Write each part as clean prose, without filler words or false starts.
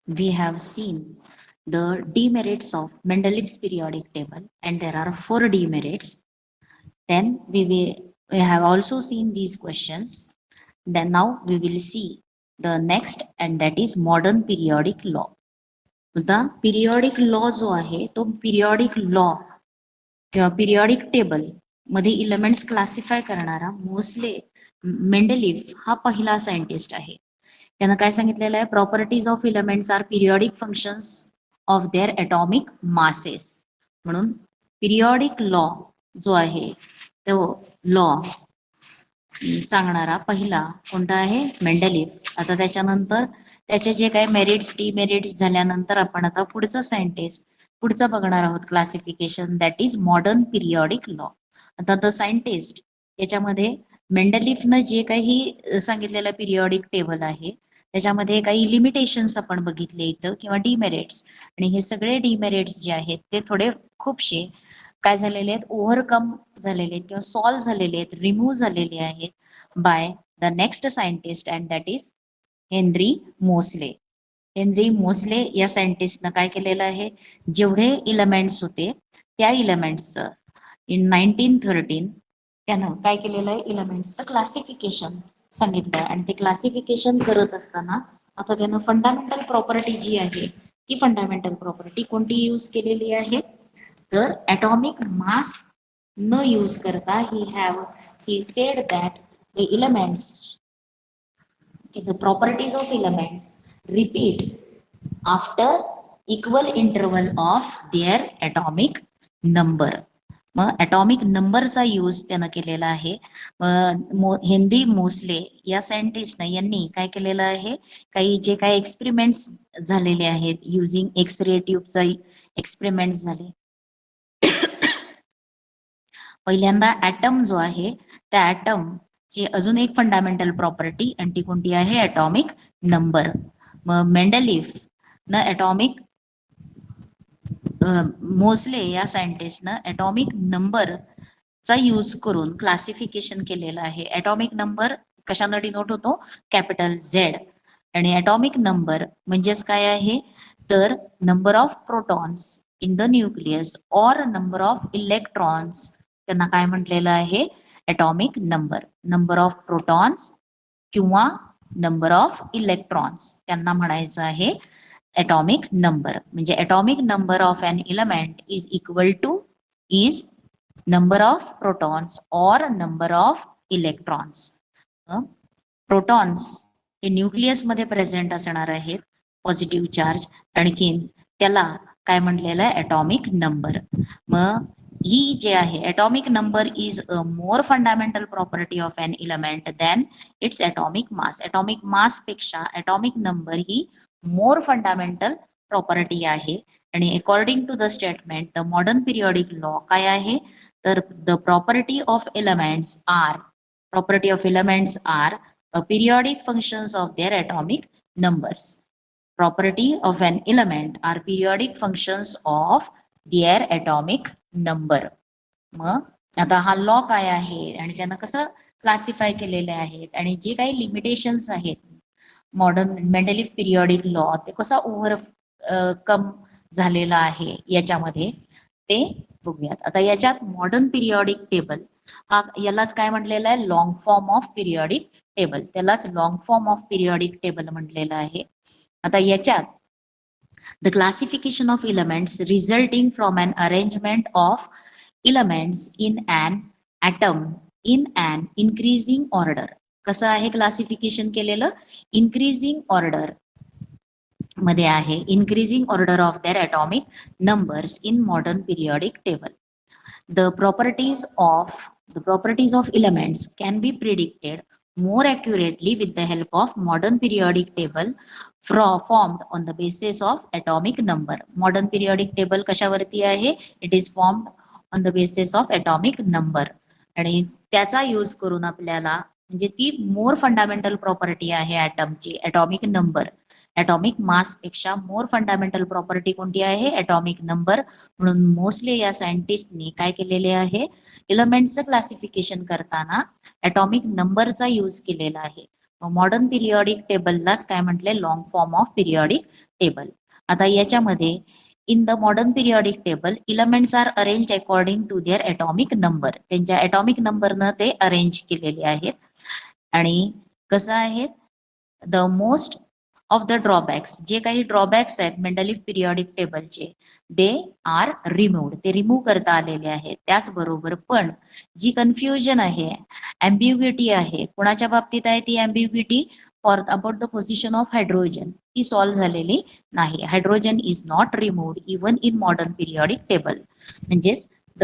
we have seen the demerits of Mendeleev's periodic table, and there are four demerits. Then we have also seen these questions. Then now we will see the next, and that is modern periodic law. The periodic law जो आहे तो periodic law किंवा periodic table मध्ये elements classify करणारा Moseley Mendeleev हा पहिला scientist आहे. त्यानं काय सांगितलेलं आहे, properties of elements are periodic functions of their atomic masses. म्हणून पिरियॉडिक लॉ जो आहे तो लॉ सांगणारा पहिला कोणता आहे, मेंडेलिफ. आता त्याच्यानंतर त्याचे जे काही मेरिट्स डिमेरिट्स झाल्यानंतर आपण आता पुढचं सायंटिस्ट पुढचं बघणार आहोत classification, that is modern periodic law. आता द सायंटिस्ट याच्यामध्ये मेंडेलिफनं जे काही सांगितलेलं पिरियॉडिक टेबल आहे त्याच्यामध्ये काही लिमिटेशन्स आपण बघितले इथं किंवा डिमेरिट्स, आणि हे सगळे डिमेरिट्स जे आहेत ते थोडे खूपशे काय झालेले आहेत, ओव्हरकम झालेले आहेत किंवा सॉल्व्ह झालेले आहेत, रिमूव्ह झालेले आहेत by the next scientist, and that is Henry Moseley. Henry Moseley या सायंटिस्टनं काय केलेलं आहे, जेवढे इलेमेंट्स होते त्या इलेमेंट्सचं इन 1913 त्यानं काय केलेलं आहे, इलेमेंट्सचं क्लासिफिकेशन सांगितलं. आणि ते क्लासिफिकेशन करत असताना आता त्यानं फंडामेंटल प्रॉपर्टी जी आहे ती फंडामेंटल प्रॉपर्टी कोणती यूज केलेली आहे, तर ॲटॉमिक मास न यूज करता he said that the elements, the properties of elements repeat after equal interval of their atomic number. मग ॲटॉमिक नंबरचा यूज त्यानं केलेला आहे. हेनरी मोसले या सायंटिस्टनं यांनी काय केलेलं आहे, काही जे काही एक्सपेरिमेंट्स झालेले आहेत युजिंग एक्सरे ट्यूबचा एक्सपेरिमेंट झाले. पहिल्यांदा ॲटम जो आहे त्या ॲटम ची अजून एक फंडामेंटल प्रॉपर्टी, आणि ती कोणती आहे, ॲटॉमिक नंबर. मग मेंडेलिफ न ॲटॉमिक मोसले या सायंटिस्टनं ॲटॉमिक नंबरचा यूज करून क्लासिफिकेशन केलेलं आहे. ॲटॉमिक नंबर कशानं डिनोट होतो, कॅपिटल झेड. आणि ॲटॉमिक नंबर म्हणजेच काय आहे, तर number of protons in the nucleus or number of electrons, त्यांना काय म्हटलेलं आहे, atomic number. Number of protons किंवा नंबर ऑफ इलेक्ट्रॉन्स त्यांना म्हणायचं आहे ॲटॉमिक नंबर. म्हणजे atomic number of an element is equal to is number of protons or number of electrons. Protons हे न्यूक्लियस मध्ये प्रेझेंट असणार आहेत, पॉझिटिव्ह चार्ज, आणखीन त्याला काय म्हटलेलं आहे, ॲटॉमिक नंबर. मग ही जे आहे atomic number is a more fundamental property of an element than its atomic mass. Atomic mass पेक्षा ॲटॉमिक नंबर ही मोर फंडामेंटल प्रॉपर्टी आहे. आणि according to the statement the modern periodic law काय आहे, तर the property of elements are periodic functions of their atomic numbers. Property of an element are periodic functions of their atomic number. मग आता हा law काय आहे आणि त्यानं कसं क्लासिफाय केलेले आहेत आणि जे काही लिमिटेशन्स आहेत मॉडर्न मेंडेलिफ पिरियॉडिक लॉ ते कसा कम झालेला आहे याच्यामध्ये ते बघूयात. आता याच्यात मॉडर्न पिरियॉडिक टेबल हा यालाच काय म्हटलेलं आहे, long form of periodic table, त्यालाच long form of periodic table म्हटलेलं आहे. आता याच्यात the classification of elements resulting from an arrangement of elements in an atom in an increasing order. कसं आहे क्लासिफिकेशन केलेलं, इन्क्रीजिंग ऑर्डर मध्ये आहे, increasing order of their atomic numbers in modern periodic table. The properties of elements can be predicted more accurately with the help of modern periodic table formed on the basis of atomic number. Modern periodic table कशावरती आहे, it is formed on the basis of atomic number. आणि त्याचा use करून आपल्याला म्हणजे ती मोर fundamental property आहे ॲटमची, atomic number. Atomic mass पेक्षा मोर fundamental property कोणती आहे, ॲटॉमिक नंबर. म्हणून मोस्ले या सायंटिस्टनी काय केलेले आहे, एलिमेंटचं क्लासिफिकेशन करताना ॲटॉमिक नंबरचा यूज केलेला आहे. मॉडर्न पिरियॉडिक टेबललाच काय म्हटलंय, long form of periodic table. आता याच्यामध्ये in the modern periodic table elements are arranged according to their atomic number. त्यांच्या ॲटॉमिक नंबरनं ते अरेंज केलेले आहेत. आणि कसं आहे, the most of the drawbacks, जे काही ड्रॉबॅक्स आहेत मेंडलिफ पिरियॉडिक टेबलचे, दे आर रिमूव्ड, ते रिमूव्ह करता आलेले आहेत. त्याचबरोबर पण जी कन्फ्युजन आहे, अँबिग्युटी आहे, कोणाच्या बाबतीत आहे ती ambiguity, for about the position of hydrogen, ती सॉल्व्ह झालेली नाही. Hydrogen is not removed even in modern periodic table. म्हणजेच the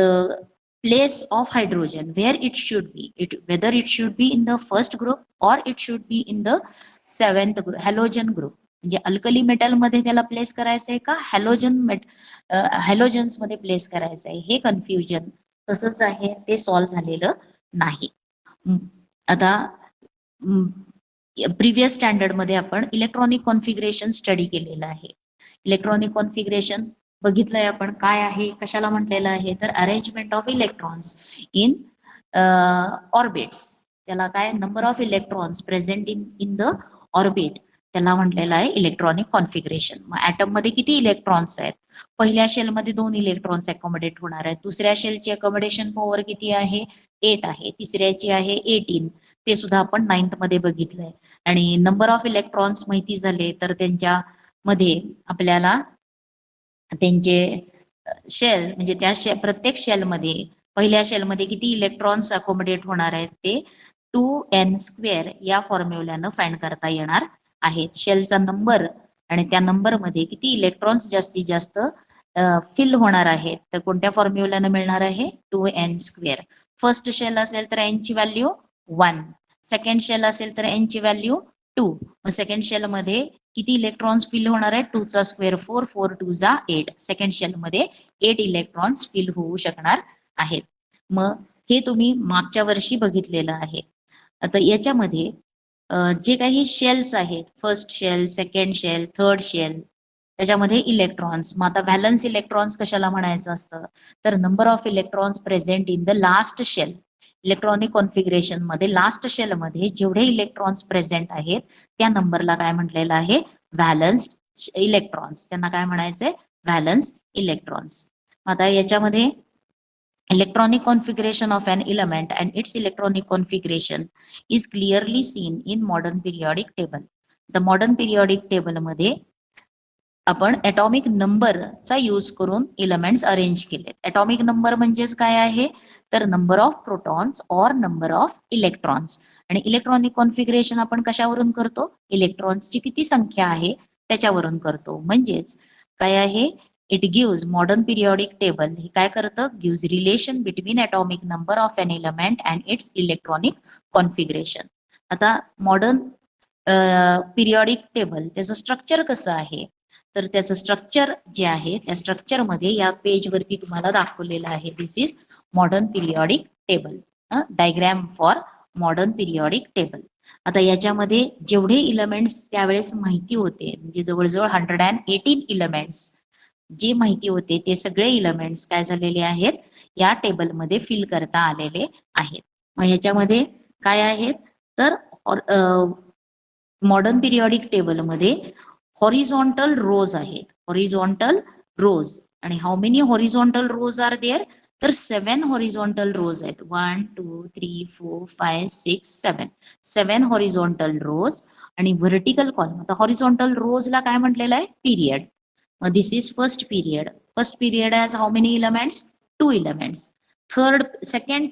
place of hydrogen where it should be, whether it should be in the first group or it should be in the seventh group, halogen group, म्हणजे alkali metal मध्ये त्याला place करायचंय का halogens मध्ये place करायचंय, हे confusion तसंच आहे, ते सॉल्व्ह झालेलं नाही. आता प्रिव्हियस स्टँडर्ड मध्ये आपण इलेक्ट्रॉनिक कॉन्फिगरेशन स्टडी केलेलं आहे. इलेक्ट्रॉनिक कॉन्फिगरेशन बघितलंय आपण, काय आहे, कशाला म्हटलेलं आहे, तर arrangement of electrons in orbits. त्याला काय, number of electrons present in the orbit, त्याला म्हटलेलं आहे इलेक्ट्रॉनिक कॉन्फिगरेशन. मग ऍटम मध्ये किती इलेक्ट्रॉन्स आहेत, पहिल्या शेल मध्ये 2 इलेक्ट्रॉन्स अकोमोडेट होणार आहेत. दुसऱ्या शेलची अकोमोडेशन पॉवर किती आहे, 8 आहे. तिसऱ्याची आहे 18, ते सुद्धा आपण 9th मध्ये बघितलंय. आणि नंबर ऑफ इलेक्ट्रॉन्स माहिती झाले तर त्यांच्या मध्ये आपल्याला त्यांचे शेल, म्हणजे त्या प्रत्येक शेलमध्ये, पहिल्या शेलमध्ये किती इलेक्ट्रॉन्स अकोमोडेट होणार आहेत ते 2n² या फॉर्म्युल्यानं फाइंड करता येणार आहेत. शेलचा नंबर आणि त्या नंबर मध्ये किती इलेक्ट्रॉन्स जास्तीत जास्त फिल होणार आहेत, तर कोणत्या फॉर्म्युल्यानं मिळणार आहे, 2n². फर्स्ट शेल असेल तर n ची व्हॅल्यू 1, सेकंड शेल असेल तर n ची व्हॅल्यू 2. मग सेकंड शेल मध्ये किती इलेक्ट्रॉन्स फिल होणार आहे, 2 चा स्क्वेअर 4, 4 2 जा 8. सेकंड शेल मध्ये 8 इलेक्ट्रॉन्स फिल होऊ शकणार आहेत. मग हे तुम्ही मागच्या वर्षी बघितलेलं आहे. आता याच्यामध्ये जे काही शेल्स आहेत, first shell, second shell, third shell, त्याच्यामध्ये इलेक्ट्रॉन्स. मग आता व्हॅलन्स इलेक्ट्रॉन्स कशाला म्हणायचं असतं, तर number of electrons present in the last shell. Electronic configuration मध्ये लास्ट शेल मध्ये जेवढे इलेक्ट्रॉन्स प्रेझेंट आहेत त्या नंबरला काय म्हटलेलं आहे, व्हॅलन्स इलेक्ट्रॉन्स. त्यांना काय म्हणायचंय, व्हॅलन्स इलेक्ट्रॉन्स. आता याच्यामध्ये electronic configuration of an element and its electronic configuration is clearly seen in modern periodic table. The modern periodic table मध्ये आपण ॲटॉमिक नंबरचा यूज करून एलिमेंट्स अरेंज केले. ॲटॉमिक नंबर म्हणजेच काय आहे, तर नंबर ऑफ प्रोटॉन्स और नंबर ऑफ इलेक्ट्रॉन्स. आणि इलेक्ट्रॉनिक कॉन्फिगरेशन आपण कशावरून करतो, इलेक्ट्रॉन्सची किती संख्या आहे त्याच्यावरून करतो. म्हणजेच काय आहे, it gives modern periodic table, हे काय करतं, gives relation between atomic number of an element and it's electronic configuration. आता मॉडर्न पिरियॉडिक टेबल त्याचं स्ट्रक्चर कसं आहे, तर त्याचं स्ट्रक्चर जे आहे त्या स्ट्रक्चर मध्ये या पेज वरती तुम्हाला दाखवलेलं आहे. This is modern periodic table, diagram for modern periodic table. आता याच्यामध्ये जेवढे इलेमेंट्स त्यावेळेस माहिती होते, म्हणजे जवळजवळ 118 इलेमेंट्स जे माहिती होते ते सगळे इलेमेंट्स काय झालेले आहेत, या टेबलमध्ये फिल करता आलेले आहेत. मग ह्याच्यामध्ये काय आहेत, तर मॉडर्न पिरियॉडिक टेबल मध्ये हॉरिझॉन्टल रोज आहेत, हॉरिझॉन्टल रोज. आणि how many horizontal rows are there, तर 7 हॉरिझॉन्टल रोज आहेत. 1 2 3 4 5 6 7, 7 हॉरिझॉन्टल रोज. आणि व्हर्टिकल कॉलम, आता हॉरिझॉन्टल रोजला काय म्हटलेलं आहे, period. This is first period. First period has how many elements? 2 elements. Second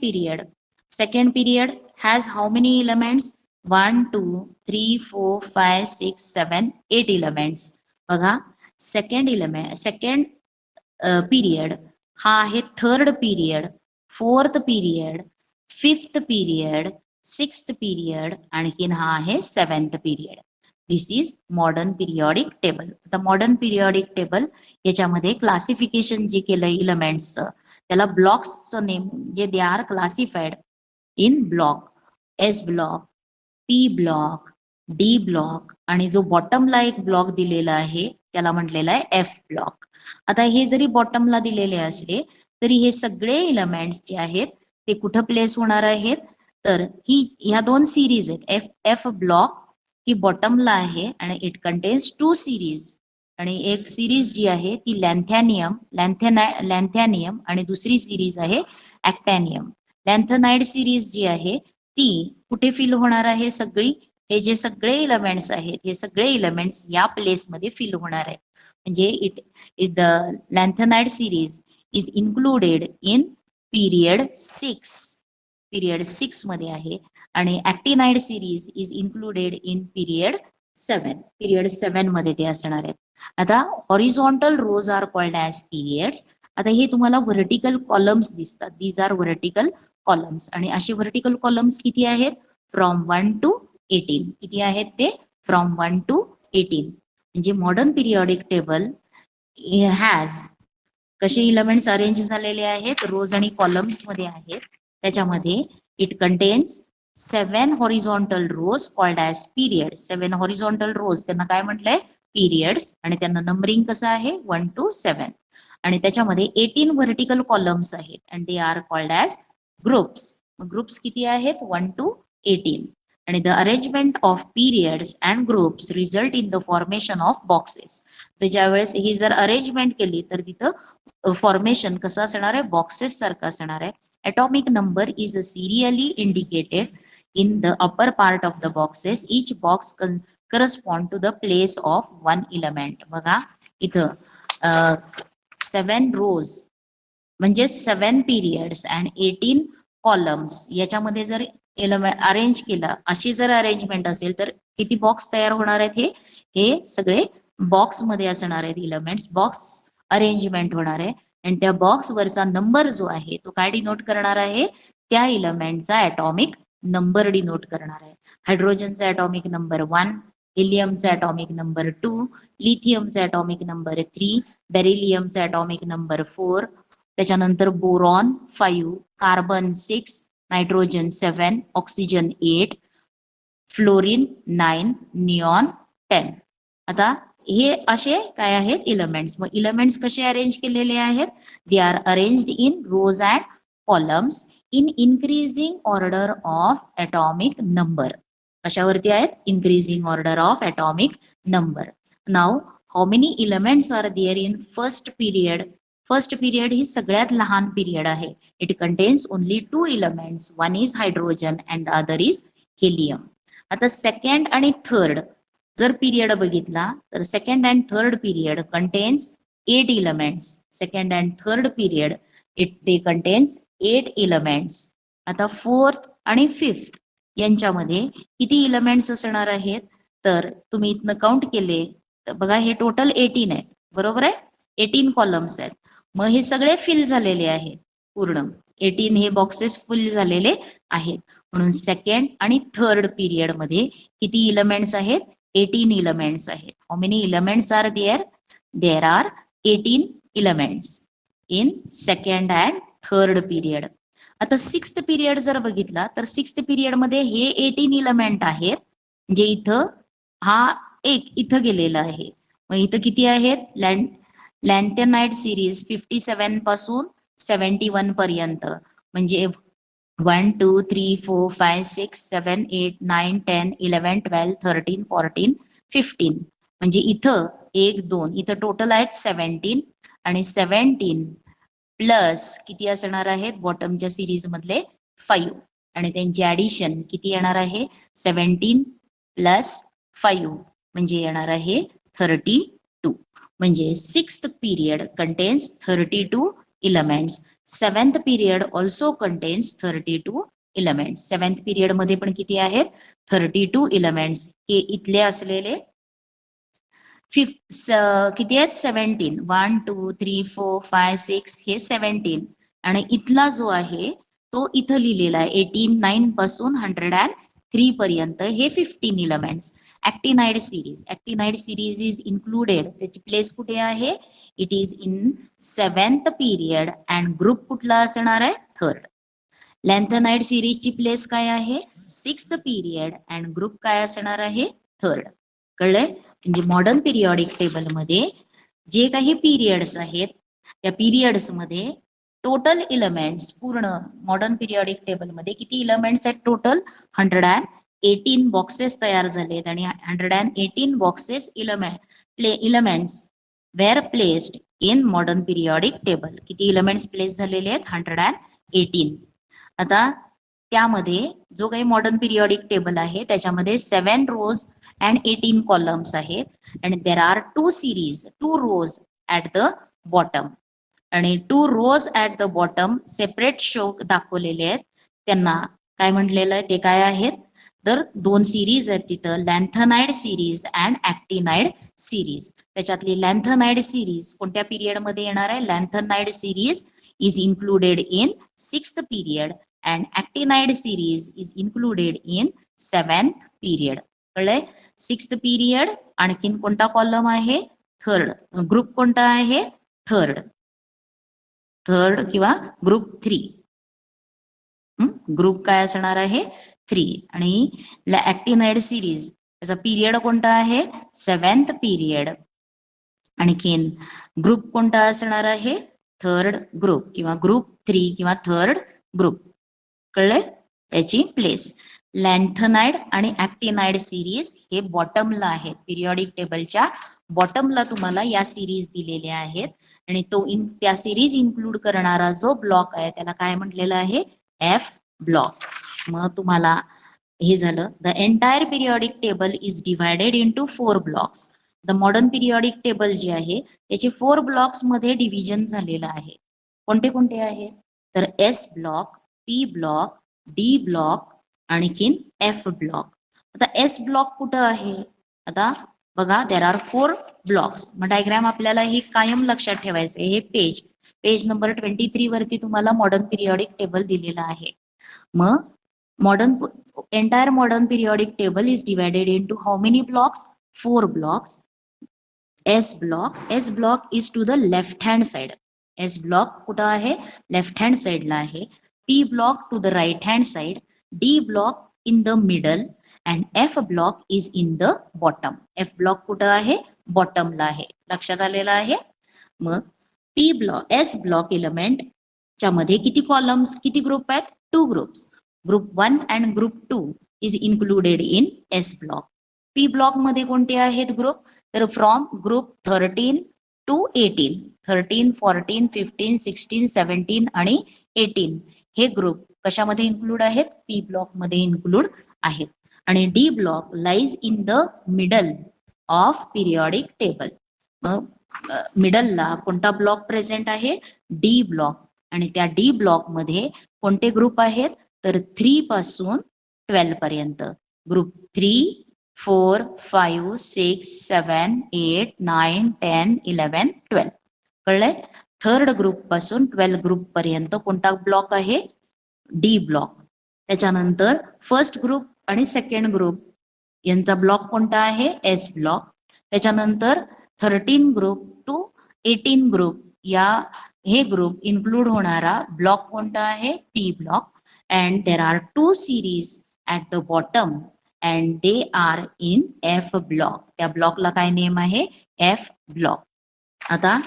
period has how many elements? 1 2 3 4 5 6 7 8 elements. बघा, second period हा आहे third period, fourth period, fifth period, sixth period, आणखीन हा आहे 7th period. This is modern periodic table. आता modern periodic table याच्यामध्ये classification जे केलंय इलेमेंट्सचं, त्याला ब्लॉक्सचं नेम, जे they are classified in block, S block, P block, D block, आणि जो बॉटमला एक ब्लॉक दिलेला आहे त्याला म्हटलेला आहे एफ ब्लॉक. आता हे जरी बॉटमला दिलेले असले तरी हे सगळे इलेमेंट्स जे आहेत ते कुठं प्लेस होणार आहेत, तर ह्या दोन सिरीज आहेत. एफ एफ ब्लॉक ही बॉटमला आहे आणि इट कंटेन्स 2 सिरीज. आणि एक सिरीज जी आहे ती लॅन्थॅनियम आणि दुसरी सिरीज आहे ऍक्टॅनियम. लॅन्थेनाइड सिरीज जी आहे ती कुठे फिल होणार आहे? हे जे सगळे इलेमेंट्स आहेत हे सगळे इलेमेंट्स या प्लेसमध्ये फिल होणार आहेत. म्हणजे the lanthanide series is included in period 6 मध्ये आहे आणि actinide series is included in period 7 मध्ये ते असणार आहेत. आता horizontal rows are called as periods. आता हे तुम्हाला व्हर्टिकल कॉलम्स दिसतात. These are vertical columns. आणि असे व्हर्टिकल कॉलम्स किती आहेत? From 1 to 18. किती आहेत ते? From 1 to 18. म्हणजे मॉडर्न पिरियॉडिक टेबल हॅज कसे इलेमेंट्स अरेंज झालेले आहेत? रोज आणि कॉलम्स मध्ये आहेत. त्याच्यामध्ये it contains 7 horizontal rows called as period. 7 horizontal rows त्यांना काय म्हटलंय? पिरियड्स. आणि त्यांना नंबरिंग कसं आहे? 1 to 7. आणि त्याच्यामध्ये 18 व्हर्टिकल कॉलम्स आहेत and they are called as groups. Groups किती आहेत? 1 to 18. आणि the arrangement of periods and groups result in the formation of boxes. तर ज्या वेळेस ही जर अरेंजमेंट केली तर तिथं फॉर्मेशन कसं असणार आहे? बॉक्सेस सारखं असणार आहे. atomic number is serially indicated in the upper part of the boxes. Each box correspond to the place of one element. बघा इथं 7 rows म्हणजे 7 periods and 18 columns याच्यामध्ये जर एलिमेंट अरेंज केला, अशी जर अरेंजमेंट असेल तर किती बॉक्स तयार होणार आहेत? हे सगळे बॉक्स मध्ये असणार आहेत इलेमेंट्स. बॉक्स अरेंजमेंट होणार आहे आणि त्या बॉक्स वरचा नंबर जो आहे तो काय डिनोट करणार आहे? त्या इलेमेंटचा ऍटॉमिक नंबर डिनोट करणार आहे. हायड्रोजनचा ऍटॉमिक नंबर 1, हिलियमचा ऍटॉमिक नंबर 2, लिथियमचा ऍटॉमिक नंबर 3, बेरिलियमचा ऍटॉमिक नंबर 4, त्याच्यानंतर boron 5, carbon 6, nitrogen 7, oxygen 8, fluorine 9, neon 10. आता हे असे काय आहेत? इलेमेंट्स. मग इलेमेंट्स कसे अरेंज केलेले आहेत? They are arranged in rows and columns in increasing order of atomic number. कशावरती आहेत? Increasing order of atomic number. नाव how many elements are there in first period? First period ही सगळ्यात लहान पिरियड आहे. It contains only 2 elements. One is hydrogen and the other is helium. आता second आणि third जर पिरियड बघितला तर second and third period contains 8 elements. Second and third period they contains 8 elements. आता फोर्थ आणि फिफ्थ यांच्यामध्ये किती इलेमेंट्स असणार आहेत? तर तुम्ही इथनं काउंट केले तर बघा हे टोटल 18 आहेत. बरोबर आहे? 18 कॉलम्स आहेत. मग हे सगळे फिल झालेले आहेत पूर्ण. 18 हे बॉक्सेस फुल झालेले आहेत. म्हणून सेकंड आणि थर्ड पिरियड मध्ये किती इलेमेंट्स आहेत? 18 इलेमेंट्स आहेत. How many elements are there? There are 18 elements in second and third period. आता सिक्स्थ पिरियड जर बघितला तर सिक्स्थ पिरियड मध्ये हे 18 इलेमेंट आहेत. म्हणजे इथं हा एक इथं गेलेला आहे. मग इथं किती आहेत? लॅन्थेनाइड सिरीज 57 पासून 71 पर्यंत. म्हणजे 1, 2, 3, 4, 5, 6, 7, 8, 9, 10, 11, 12, 13, 14, 15. म्हणजे इथं 1, 2 इथं टोटल आहेत 17 आणि 17 प्लस किती असणार आहेत? बॉटमच्या सिरीज मधले 5 आणि त्यांची ऍडिशन किती येणार आहे? 17 प्लस 5 म्हणजे येणार आहे 32. म्हणजे sixth period contains 32 elements. Seventh period also contains 32 elements. Seventh period मध्ये पण किती आहेत? 32 elements. हे इथले असलेले किती आहेत? 17. 1, 2, 3, 4, 5, 6 हे 17 आणि इथला जो आहे तो इथं लिहिलेला आहे 89 पासून 103 पर्यंत हे 15 elements. Actinide series is included. त्याची प्लेस कुठे आहे? It is in seventh period and group कुठला असणार आहे? थर्ड. लॅन्थेनाइड सिरीजची प्लेस काय आहे? सिक्स्थ पिरियड अँड ग्रुप काय असणार आहे? थर्ड. कळलंय? म्हणजे मॉडर्न पिरियॉडिक टेबल मध्ये जे काही पिरियड्स आहेत त्या पिरियड्स मध्ये टोटल इलेमेंट्स पूर्ण मॉडर्न पिरियॉडिक टेबल मध्ये किती इलेमेंट्स आहेत टोटल 118 बॉक्सेस तयार झालेत आणि 118 boxes elements were placed in modern periodic table. किती इलेमेंट्स प्लेस झालेले आहेत 118. आता त्यामध्ये जो काही मॉडर्न पिरियॉडिक टेबल आहे त्याच्यामध्ये 7 रोज अँड 18 कॉलम्स आहेत आणि there are 2 rows at the bottom आणि 2 rows at the bottom separate show दाखवलेले आहेत. त्यांना काय म्हटलेलं आहे ते काय आहेत तर 2 सिरीज आहेत तिथं, lanthanide series and actinide series. त्याच्यातली लॅन्थनाइड सिरीज कोणत्या पिरियड मध्ये येणार आहे? Lanthanide series is included in 6th period and actinide series is included in 7th period. कळलंय? 6th period आणखीन कोणता कॉलम आहे? थर्ड. ग्रुप कोणता आहे? थर्ड किंवा ग्रुप 3. ग्रुप काय असणार आहे? 3. आणि ऍक्टिनाइड सिरीज त्याचा पिरियड कोणता आहे? 7th period. आणखीन ग्रुप कोणता असणार आहे? थर्ड ग्रुप किंवा ग्रुप 3 किंवा थर्ड ग्रुप. कळलंय? त्याची प्लेस लॅन्थनाइड आणि ऍक्टिनाइड सिरीज हे बॉटमला आहेत. पिरियॉडिक टेबलच्या बॉटमला तुम्हाला या सिरीज दिलेल्या आहेत आणि त्या सिरीज इन्क्लूड करणारा जो ब्लॉक आहे त्याला काय म्हटलेलं आहे? F block. मग तुम्हाला हे झालं. The entire periodic table is divided into 4 blocks. The modern periodic table जे आहे त्याचे 4 ब्लॉक्स मध्ये डिव्हिजन झालेलं आहे. कोणते कोणते आहे? तर S block, P block, D block, आणखीन एफ ब्लॉक. आता एस ब्लॉक कुठं आहे? आता बघा देर आर 4 ब्लॉक्स. मग डायग्राम आपल्याला ही कायम लक्षात ठेवायचं आहे. हे पेज नंबर 23 वरती तुम्हाला मॉडर्न पिरियॉडिक टेबल दिलेला आहे. मग entire modern periodic table is divided into how many blocks? 4 blocks. S block is to the left hand side. S block कुठं आहे? लेफ्ट हँड साइडला आहे. P block to the right hand side, D block in the middle and F block is in the bottom. F block कुठं आहे? बॉटमला आहे. लक्षात आलेलं आहे? मग S block element च्या मध्ये किती कॉलम्स, किती ग्रुप आहेत? 2 groups. Group 1 and group 2 is included in S block. P block मध्ये कोणते आहेत ग्रुप? तर फ्रॉम ग्रुप 13 to 18. 13, 14, 15, 16, 17 आणि 18 हे ग्रुप कशामध्ये इन्क्लूड आहेत? पी ब्लॉक मध्ये इन्क्लूड आहेत. आणि D block lies in the middle of periodic table. मिडलला कोणता ब्लॉक प्रेझेंट आहे? D block. आणि त्या डी ब्लॉक मध्ये कोणते ग्रुप आहेत? तर 3 पासून 12 पर्यंत. ग्रुप 3, 4, 5, 6, 7, 8, 9, 10, 11, 12. कळलंय? थर्ड ग्रुप पासून 12 ग्रुप पर्यंत कोणता ब्लॉक आहे? D block. त्याच्यानंतर फर्स्ट ग्रुप आणि सेकंड ग्रुप यांचा ब्लॉक कोणता आहे? S block. त्याच्यानंतर 13 ग्रुप टू 18 ग्रुप हे ग्रुप इन्क्लूड होणारा ब्लॉक कोणता आहे? P block. And there are 2 series at the bottom and they are in F block. त्या ब्लॉकला काय नेम आहे? F block. आता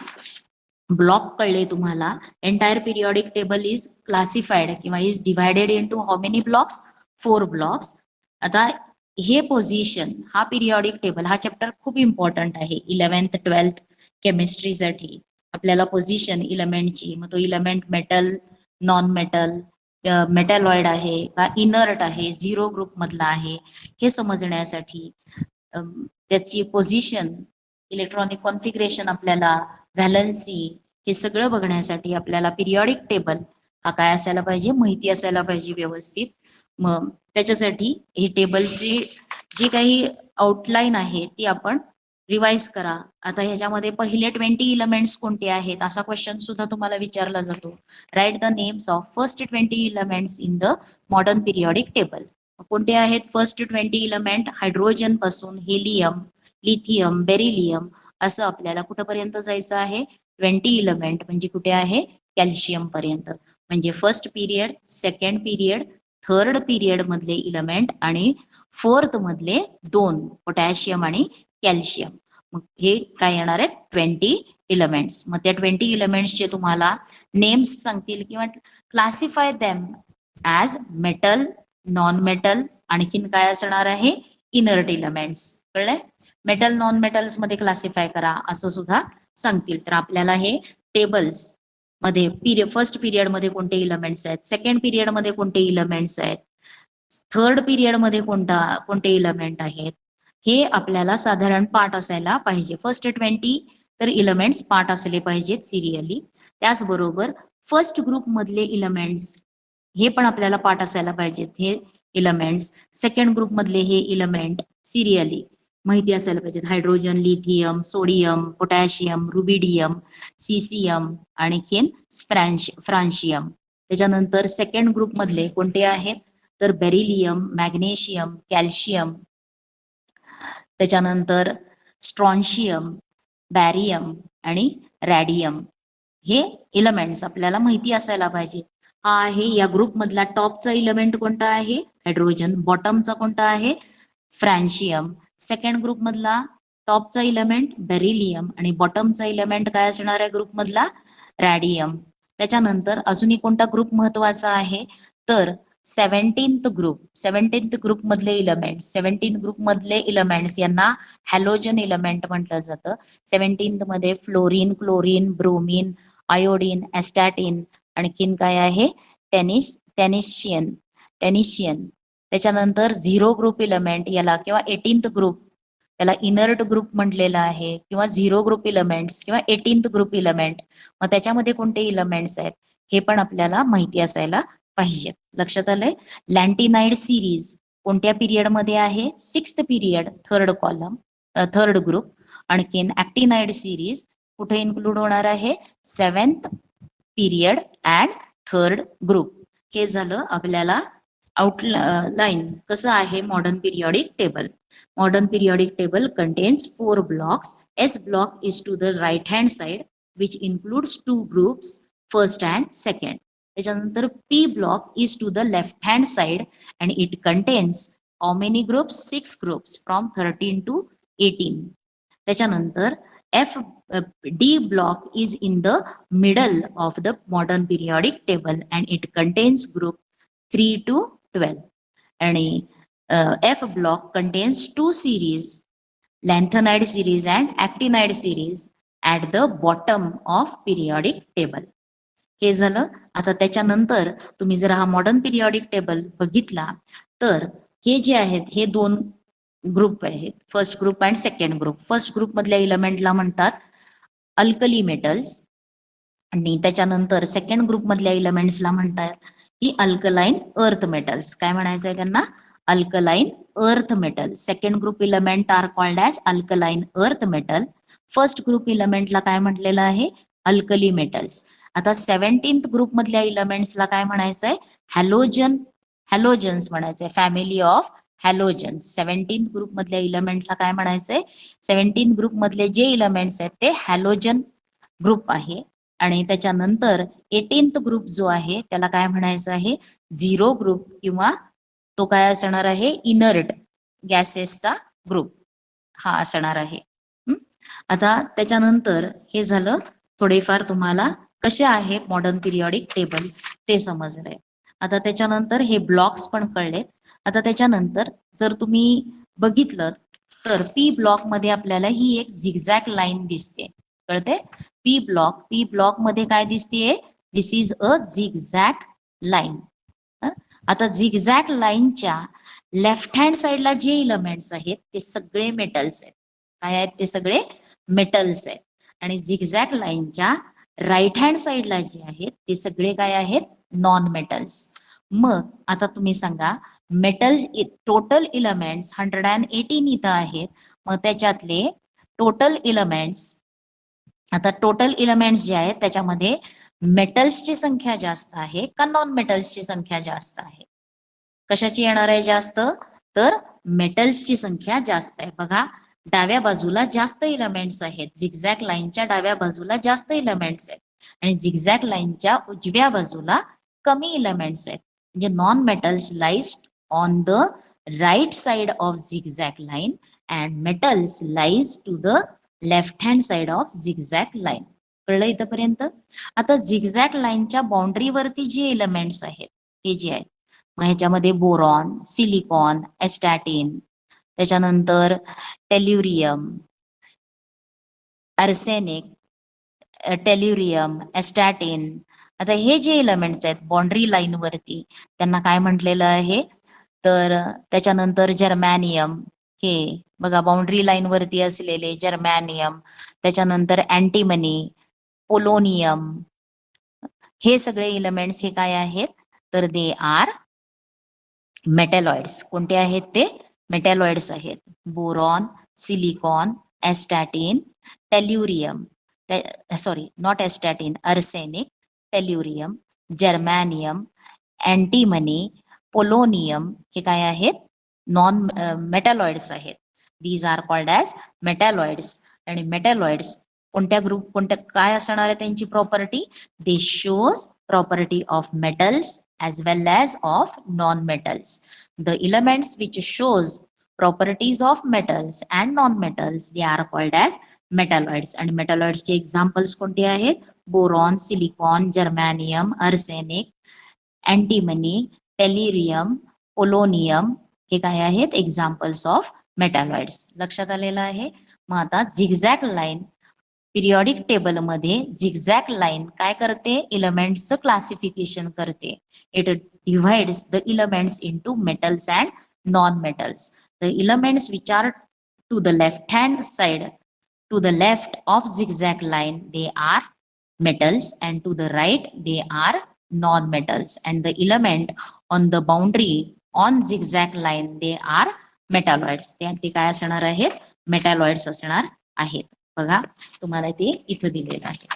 ब्लॉक कळले तुम्हाला. Entire periodic table is classified किंवा is divided into how many blocks? 4 blocks. आता हे position, हा पिरियॉडिक टेबल, हा चॅप्टर खूप इम्पॉर्टंट आहे 11th 12th केमिस्ट्रीसाठी. आपल्याला पोझिशन इलेमेंटची, मग तो element metal, non metal, metalloid आहे का इनर्ट आहे, 0 ग्रुप मधला आहे, हे समजण्यासाठी त्याची पोझिशन, इलेक्ट्रॉनिक कॉन्फिगरेशन, आपल्याला व्हॅलन्सी, हे सगळं बघण्यासाठी आपल्याला पिरियॉडिक टेबल हा काय असायला पाहिजे? माहिती असायला पाहिजे व्यवस्थित. मग त्याच्यासाठी हे टेबलची जी काही आउटलाईन आहे ती आपण रिवाइज करा. आता ह्याच्यामध्ये पहिले 20 इलेमेंट्स कोणते आहेत असा क्वेश्चन सुद्धा तुम्हाला विचारला जातो. Write the names of first 20 elements in the modern periodic table. कोणते आहेत फर्स्ट 20 इलेमेंट? हायड्रोजन पासून हेलियम, लिथियम, बेरिलियम असं आपल्याला कुठपर्यंत जायचं आहे? 20 इलेमेंट म्हणजे कुठे आहे? कॅल्शियम पर्यंत. म्हणजे first period, second period, third period मधले इलेमेंट आणि फोर्थ मधले 2 पोटॅशियम आणि कॅल्शियम. मग हे काय येणार आहे 20 इलेमेंट्स. मग त्या 20 इलेमेंट्सचे तुम्हाला नेम्स सांगतील किंवा classify them as metal, non metal, आणखीन काय असणार आहे इनर्ट इलेमेंट्स. कळलंय? मेटल नॉन मेटल्स मध्ये क्लासिफाय करा असं सुद्धा सांगतील. तर आपल्याला हे टेबल्स मध्ये फर्स्ट पिरियड मध्ये कोणते इलेमेंट्स आहेत, सेकंड पिरियड मध्ये कोणते इलेमेंट्स आहेत, थर्ड पिरियड मध्ये कोणते इलेमेंट आहेत, हे आपल्याला साधारण पाठ असायला पाहिजे. फर्स्ट 20 तर इलेमेंट्स पाठ असले पाहिजेत सिरियली. त्याचबरोबर फर्स्ट ग्रुप मधले इलेमेंट्स हे पण आपल्याला पाठ असायला पाहिजेत. हे इलेमेंट्स सेकंड ग्रुप मधले हे इलेमेंट सिरियली माहिती असायला पाहिजेत. Hydrogen, lithium, sodium, potassium, rubidium, caesium, आणखीन फ्रान्शियम. त्याच्यानंतर सेकंड ग्रुप मधले कोणते आहेत तर बेरिलियम, मॅग्नेशियम, कॅल्शियम, त्याच्यानंतर स्ट्रॉन्शियम, बॅरियम आणि रॅडियम. हे इलेमेंट्स आपल्याला माहिती असायला पाहिजे. हा आहे या ग्रुप मधला टॉपचा इलेमेंट कोणता आहे हायड्रोजन, बॉटमचा कोणता आहे फ्रॅन्शियम. सेकंड ग्रुप मधला टॉपचा इलेमेंट बेरिलियम आणि बॉटमचा इलेमेंट काय असणार आहे ग्रुप मधला रॅडियम. त्याच्यानंतर अजूनही कोणता ग्रुप महत्वाचा आहे तर 17th ग्रुप मधले इलेमेंट्स यांना हॅलोजन इलेमेंट म्हटलं जातं. 17th मध्ये फ्लोरीन, क्लोरीन, ब्रोमीन, आयोडीन, ॲस्टॅटिन, आणखीन काय आहे टेनिशियन. त्याच्यानंतर 0 ग्रुप इलेमेंट याला किंवा 18th ग्रुप त्याला इनर्ट ग्रुप म्हटलेला आहे किंवा 0 ग्रुप इलेमेंट्स किंवा 18th ग्रुप इलेमेंट. मग त्याच्यामध्ये कोणते इलेमेंट्स आहेत हे पण आपल्याला माहिती असायला पाहिजेत. लक्षात आलंय? लॅन्टिनाइड सिरीज कोणत्या पिरियड मध्ये आहे 6th पिरियड, थर्ड ग्रुप. आणखीन ऍक्टिनाइड सिरीज कुठे इन्क्लूड होणार आहे 7th period and third group. हे झालं आपल्याला आउटलाईन कसं आहे modern periodic table. Modern periodic table contains 4 blocks. S block is to the right hand side, which includes 2 groups, first and second. त्याच्यानंतर P block is to the left hand side and it contains how many groups? 6 groups from 13 to 18. त्याच्यानंतर D block is in the middle of the modern periodic table and it contains group 3 to 12. आणि F block contains 2 series, lanthanide series and actinide series at the bottom of periodic table. हे झालं. आता त्याच्यानंतर तुम्ही जर हा modern periodic table बघितला तर हे जे आहेत हे 2 ग्रुप आहेत, first group and second group. First group मधल्या इलेमेंटला म्हणतात अल्कली मेटल्स आणि त्याच्यानंतर सेकंड ग्रुप मधल्या इलेमेंट्सला म्हणतात ही अल्कलाइन अर्थ मेटल्स. काय म्हणायचंय त्यांना alkaline earth metal. Second group element are called as alkaline earth metal. First group element ला काय म्हटलेलं आहे अल्कली मेटल्स. आता 17th ग्रुप मधल्या इलेमेंट्स ला काय म्हणायचंय हॅलोजन्स म्हणायचंय, family of halogens. 17th group मधल्या इलेमेंटला काय म्हणायचंय 17th ग्रुप मधले जे इलेमेंट्स आहेत ते हॅलोजन ग्रुप आहे. आणि त्याच्यानंतर 18th ग्रुप जो आहे त्याला काय म्हणायचं आहे 0 ग्रुप किंवा तो काय असणार आहे इनर्ट गॅसेसचा ग्रुप हा असणार आहे. आता त्याच्यानंतर हे झालं थोडेफार तुम्हाला कसे आहे मॉडर्न पिरियॉडिक टेबल ते समजलंय. आता त्याच्यानंतर हे ब्लॉक्स पण कळलेत. आता त्याच्यानंतर जर तुम्ही बघितलं तर पी ब्लॉक मध्ये आपल्याला ही एक झिगझॅग लाईन दिसते. कळते? पी ब्लॉक मध्ये काय दिसतेय दिस इज अ झिगझॅग लाईन. आता झिगझॅग लाईनच्या लेफ्ट हँड साइडला जे इलेमेंट्स आहेत ते सगळे मेटल्स आहेत. काय आहेत ते सगळे मेटल्स आहेत. आणि झिगझॅग लाईनच्या राईट हँड साइडला जे आहेत ते सगळे काय आहेत नॉन मेटल्स. मग आता तुम्ही सांगा मेटल्स टोटल इलेमेंट्स 118 इथं आहेत. मग त्याच्यातले टोटल इलेमेंट्स आता टोटल इलेमेंट्स जे आहेत त्याच्यामध्ये मेटल्सची संख्या जास्त आहे का नॉन मेटल्सची संख्या जास्त आहे? कशाची येणार आहे जास्त तर मेटल्सची संख्या जास्त आहे. बघा डाव्या बाजूला जास्त इलेमेंट्स आहेत, झिगझॅग लाईनच्या डाव्या बाजूला जास्त इलेमेंट्स आहेत आणि झिगझॅग लाईनच्या उजव्या बाजूला कमी इलेमेंट्स आहेत. म्हणजे non metals lies on the right side of zigzag line and metals lies to the left hand side of zigzag line. कळलं इथपर्यंत? आता झिगझॅग लाईनच्या बाउंड्रीवरती जे एलिमेंट्स आहेत हे जे आहेत, मग ह्याच्यामध्ये बोरॉन, सिलिकॉन, एस्टॅटिन, त्याच्यानंतर टेल्युरियम, आर्सेनिक, टेल्युरियम, एस्टॅटिन. आता हे जे एलिमेंट्स आहेत बाउंड्री लाईन वरती, त्यांना काय म्हटलेलं आहे, तर त्याच्यानंतर जर्मॅनियम, हे बघा बाउंड्री लाईन वरती असलेले जर्मॅनियम, त्याच्यानंतर अँटीमनी, पोलोनियम, हे सगळे एलिमेंट्स हे काय आहेत, तर दे आर मेटॅलॉइड्स. कोणते आहेत ते? मेटॅलॉइड्स आहेत. Boron, silicon, astatine, tellurium, sorry not astatine, arsenic, tellurium, germanium, antimony, polonium, हे काय आहेत? नॉन मेटॅलॉइड्स आहेत. These are called as metalloids. आणि मेटॅलॉइड्स कोणत्या ग्रुप, कोणत्या काय असणार आहे त्यांची property? They shows property of metals as well as of non-metals. The elements which shows properties of metals and non-metals, they are called as metalloids. आणि metalloids चे examples कोणते आहेत? Boron, silicon, germanium, arsenic, antimony, tellurium, polonium, हे काय आहेत? Examples of metalloids. लक्षात आलेलं आहे? मग आता झिगझॅग लाईन पिरियॉडिक टेबल मध्ये झिगझॅग लाईन काय करते? एलिमेंट्सचं क्लासिफिकेशन करते. It divides the elements into metals and non metals. The elements which are to the left hand side, to the left of zigzag line, they are metals, and to the right they are non-metals, and the element on the boundary on zigzag line, they are metalloids. ते काय असणार आहेत? Metalloids असणार आहेत. बघा तुम्हाला ते इथं दिलेलं आहे.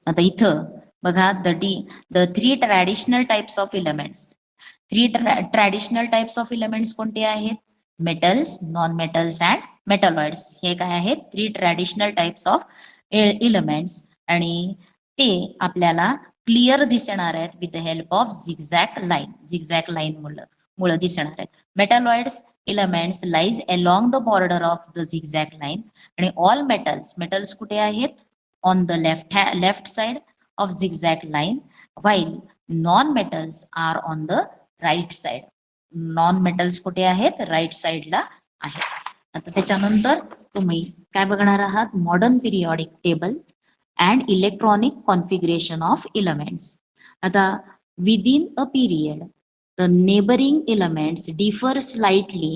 आता इथं बघा the three traditional types of elements. Three traditional types of elements कोणते आहेत? Metals, non metals and metalloids. हे काय आहेत? Three traditional types of elements. आणि ते आपल्याला क्लिअर दिसणार आहेत with the help of zigzag line. Zigzag line मुळे दिसणार आहेत. Metalloids elements lies along the border of the zigzag line. आणि ऑल मेटल्स कुठे आहेत? On the left side of zigzag line, while non metals are on the right side. Non metals कुठे आहेत? Right साइडला आहेत. आता त्याच्यानंतर तुम्ही काय बघणार आहात? Modern periodic table and electronic configuration of elements. आता within a period the neighboring elements differ slightly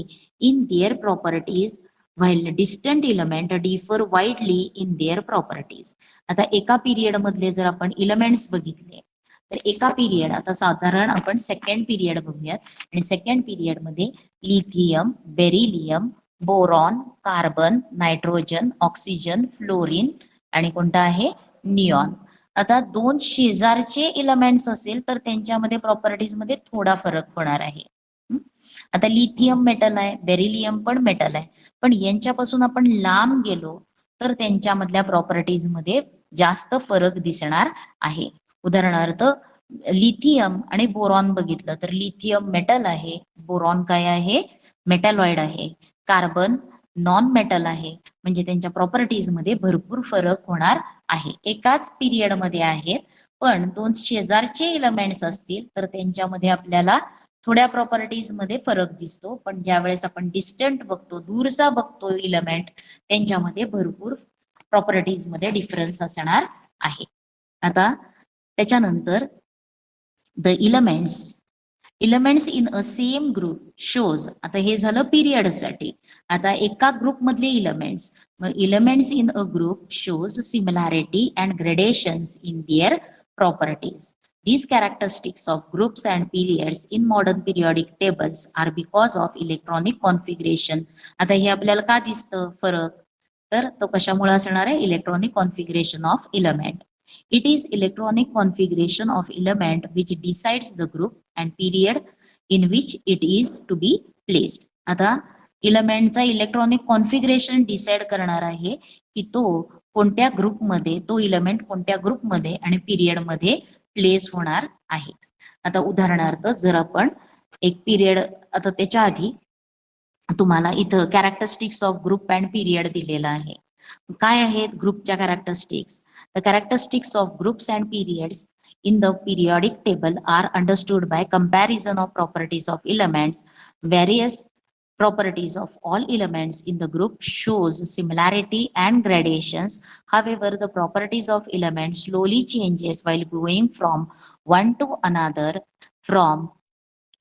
in their properties while distant element differ widely in their properties. आता एका पिरियड मधले जर आपण एलिमेंट्स बघितले तर एका पिरियड, आता साधारण आपण सेकंड पिरियड बघूयात. आणि सेकंड पिरियड मध्ये lithium, beryllium, boron, carbon, nitrogen, oxygen, fluorine आणि कोणता आहे? निऑन. आता दोन शेजारचे एलिमेंट्स असेल तर त्यांच्यामध्ये प्रॉपर्टीज मध्ये थोडा फरक होणार आहे. आता लिथियम मेटल आहे, बेरिलियम पण मेटल आहे, पण यांच्यापासून आपण लांब गेलो तर त्यांच्यामधल्या प्रॉपर्टीज मध्ये जास्त फरक दिसणार आहे. उदाहरणार्थ लिथियम आणि बोरॉन बघितलं तर लिथियम मेटल आहे, बोरॉन काय आहे? मेटॅलॉइड आहे. कार्बन नॉन मेटल आहे, म्हणजे त्यांच्या प्रॉपर्टीज मध्ये भरपूर फरक होणार आहे. एकाच पिरियड मध्ये आहेत, पण दोन शेजारचे एलिमेंट्स असतील तर त्यांच्यामध्ये आपल्याला थोड्या प्रॉपर्टीज मध्ये फरक दिसतो. पण ज्या वेळेस आपण डिस्टंट बघतो, दूरचा बघतो एलिमेंट, त्यांच्यामध्ये भरपूर प्रॉपर्टीज मध्ये डिफरन्स असणार आहे. आता त्याच्यानंतर the elements in a same group shows. आता हे झालं पिरियड साठी. आता एका ग्रुप मधले एलिमेंट्स, मग elements in a group shows similarity and gradations in their properties. These characteristics of groups and periods in modern periodic tables are because of electronic configuration. आता हे आपल्याला का दिसतं फरक? तर तो कशामुळे असणार आहे? Electronic configuration of element. It is electronic configuration of element which decides the group and period in which it is to be placed. आता एलिमेंटचा इलेक्ट्रॉनिक कॉन्फिगरेशन डिसाइड करणार आहे की तो कोणत्या ग्रुपमध्ये, तो एलिमेंट कोणत्या ग्रुपमध्ये आणि पिरियड मध्ये प्लेस होणार आहेत. आता उदाहरणार्थ जर आपण एक पिरियड, आता त्याच्या आधी तुम्हाला इथं characteristics of group and period दिलेला आहे. काय आहेत ग्रुपच्या characteristics? The characteristics of groups and periods in the periodic table are understood by comparison of properties of elements. Various properties of all elements in the group shows similarity and gradations. However, the properties of elements slowly changes while going from one to another from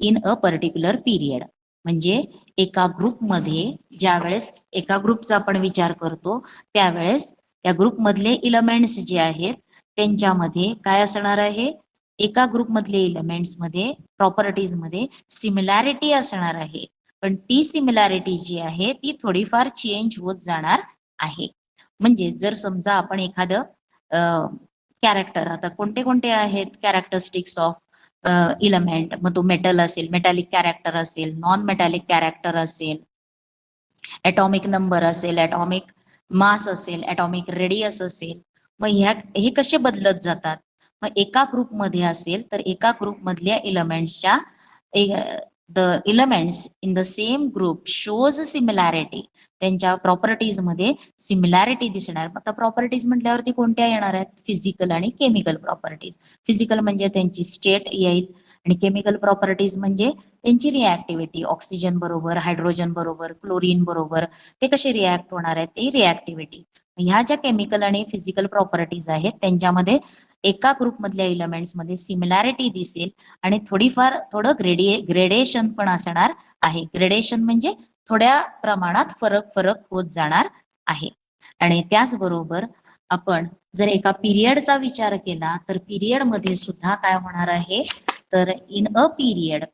in a particular period. म्हणजे एका ग्रुपमध्ये ज्या वेळेस एका ग्रुपचा आपण विचार करतो त्यावेळेस त्या ग्रुपमधले इलेमेंट्स जे आहेत त्यांच्यामध्ये काय असणार आहे, एका ग्रुपमधले इलेमेंट्स मध्ये प्रॉपर्टीज मध्ये सिमिलॅरिटी असणार आहे, पण ती सिमिलॅरिटी जी आहे ती थोडीफार चेंज होत जाणार आहे. म्हणजे जर समजा आपण एखादं कॅरेक्टर, आता कोणते कोणते आहेत कॅरेक्टरिस्टिक्स ऑफ इलेमेंट, मग तो मेटल असेल, मेटॅलिक कॅरेक्टर असेल, नॉन मेटॅलिक कॅरेक्टर असेल, ॲटॉमिक नंबर असेल, ॲटॉमिक मास असेल, ॲटॉमिक रेडियस असेल, मग हे कसे बदलत जातात. मग एका ग्रुपमध्ये असेल तर एका ग्रुपमधल्या इलेमेंट्सच्या the elements in the same group shows similarity, त्यांच्या प्रॉपर्टीज मध्ये सिमिलॅरिटी दिसणार. आता प्रॉपर्टीज म्हटल्यावरती कोणत्या येणार आहेत, फिजिकल आणि केमिकल प्रॉपर्टीज. फिजिकल म्हणजे त्यांची स्टेट येईल आणि केमिकल प्रॉपर्टीज म्हणजे त्यांची रिॲक्टिव्हिटी, ऑक्सिजन बरोबर, हायड्रोजन बरोबर, क्लोरीन बरोबर ते कसे रिॲक्ट होणार आहेत ते रिॲक्टिव्हिटी. ह्या ज्या केमिकल आणि फिजिकल प्रॉपर्टीज आहेत त्यांच्यामध्ये एका ग्रुपमधल्या इलेमेंट्स मध्ये सिमिलॅरिटी दिसेल आणि थोडं ग्रेडेशन पण असणार आहे. ग्रेडेशन म्हणजे थोड्या प्रमाणात फरक होत जाणार आहे. आणि त्याचबरोबर आपण जर एका पिरियडचा विचार केला तर पिरियड मध्ये सुद्धा काय होणार आहे, तर in a period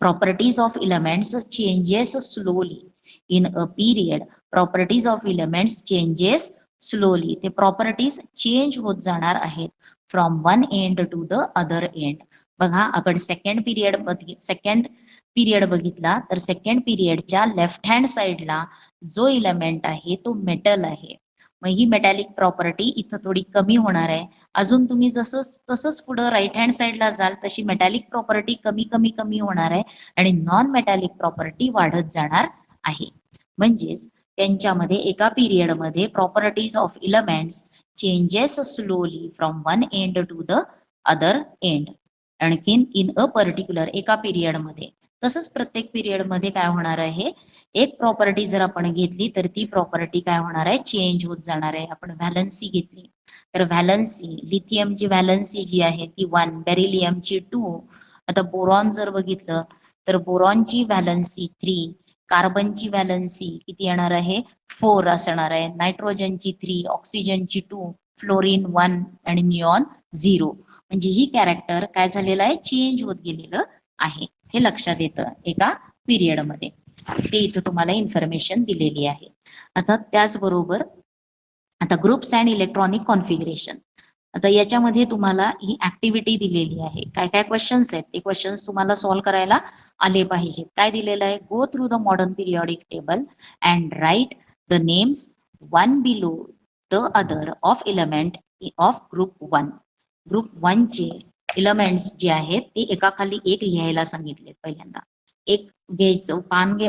properties of elements changes slowly. In a period properties of elements changes slowly. ते प्रॉपर्टीज चेंज होत जाणार आहेत from one end to the other end. बघा आपण सेकंड पिरियड बघितला तर सेकंड पिरियडच्या लेफ्ट हँड साइडला जो इलेमेंट आहे तो मेटल आहे. मग ही मेटॅलिक प्रॉपर्टी इथं थोडी कमी होणार आहे. अजून तुम्ही तसंच पुढे राईट हँड साइडला जाल तशी मेटॅलिक प्रॉपर्टी कमी होणार आहे आणि नॉन मेटॅलिक प्रॉपर्टी वाढत जाणार आहे. म्हणजेच त्यांच्यामध्ये एका पिरियड मध्ये properties of elements changes slowly from one end to the other end. आणखीन इन अ पर्टिक्युलर एका पिरियड मध्ये, तसंच प्रत्येक पिरियड मध्ये काय होणार आहे, एक प्रॉपर्टी जर आपण घेतली तर ती प्रॉपर्टी काय होणार आहे, चेंज होत जाणार आहे. आपण व्हॅलन्सी घेतली तर व्हॅलन्सी, लिथियमची व्हॅलन्सी जी आहे ती 1, बेरिलियमची 2. आता बोरॉन जर बघितलं तर बोरॉनची व्हॅलन्सी 3, कार्बनची व्हॅलन्सी किती येणार आहे, 4 असणार आहे, नायट्रोजनची 3, ऑक्सिजनची 2, फ्लोरीन 1 आणि निऑन 0. म्हणजे ही कॅरेक्टर काय झालेलं आहे, चेंज होत गेलेलं आहे. हे लक्षात येतं एका पिरियड मध्ये. ते इथं तुम्हाला इन्फॉर्मेशन दिलेली आहे. आता त्याचबरोबर आता ग्रुप्स अँड इलेक्ट्रॉनिक कॉन्फिगरेशन. आता याच्यामध्ये तुम्हाला ही ऍक्टिव्हिटी दिलेली आहे. काय काय क्वेश्चन्स आहेत ते क्वेश्चन्स तुम्हाला सॉल्व्ह करायला आले पाहिजेत. काय दिलेलं आहे, go through the modern periodic table and write the names one below the other of element of group 1. Group 1 चे इलेमेंट्स जे आहेत ते एकाखाली एक लिहायला सांगितले. पहिल्यांदा एक घ्यायचं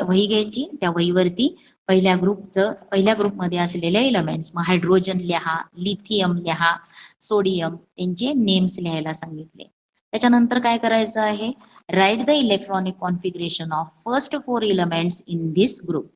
वही घ्यायची, त्या वहीवरती पहिल्या ग्रुपमध्ये असलेले इलेमेंट्स, मग हायड्रोजन लिहा, लिथियम लिहा, सोडियम, त्यांचे नेम्स लिहायला सांगितले. त्याच्यानंतर काय करायचं आहे, write the electronic configuration of first 4 elements in this group.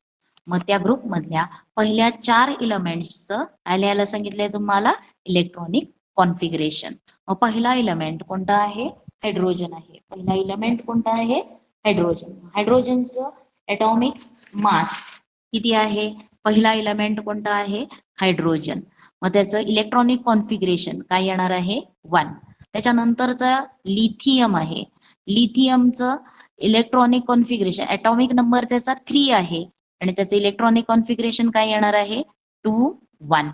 मग त्या ग्रुप मधल्या पहिल्या 4 इलेमेंट्सचं काय लिहायला सांगितलंय तुम्हाला, इलेक्ट्रॉनिक कॉन्फिगरेशन. मग पहिला इलेमेंट कोणता आहे, हायड्रोजन आहे. पहिला इलेमेंट कोणता आहे, हायड्रोजन. हायड्रोजनचं ॲटॉमिक मास किती आहे, पहिला इलेमेंट कोणता आहे, हायड्रोजन. मग त्याचं इलेक्ट्रॉनिक कॉन्फिगरेशन काय येणार आहे, 1. त्याच्यानंतरचा लिथियम आहे. लिथियमचं इलेक्ट्रॉनिक कॉन्फिगरेशन, ॲटॉमिक नंबर त्याचा 3 आहे आणि त्याचं इलेक्ट्रॉनिक कॉन्फिगरेशन काय येणार आहे, 2, 1.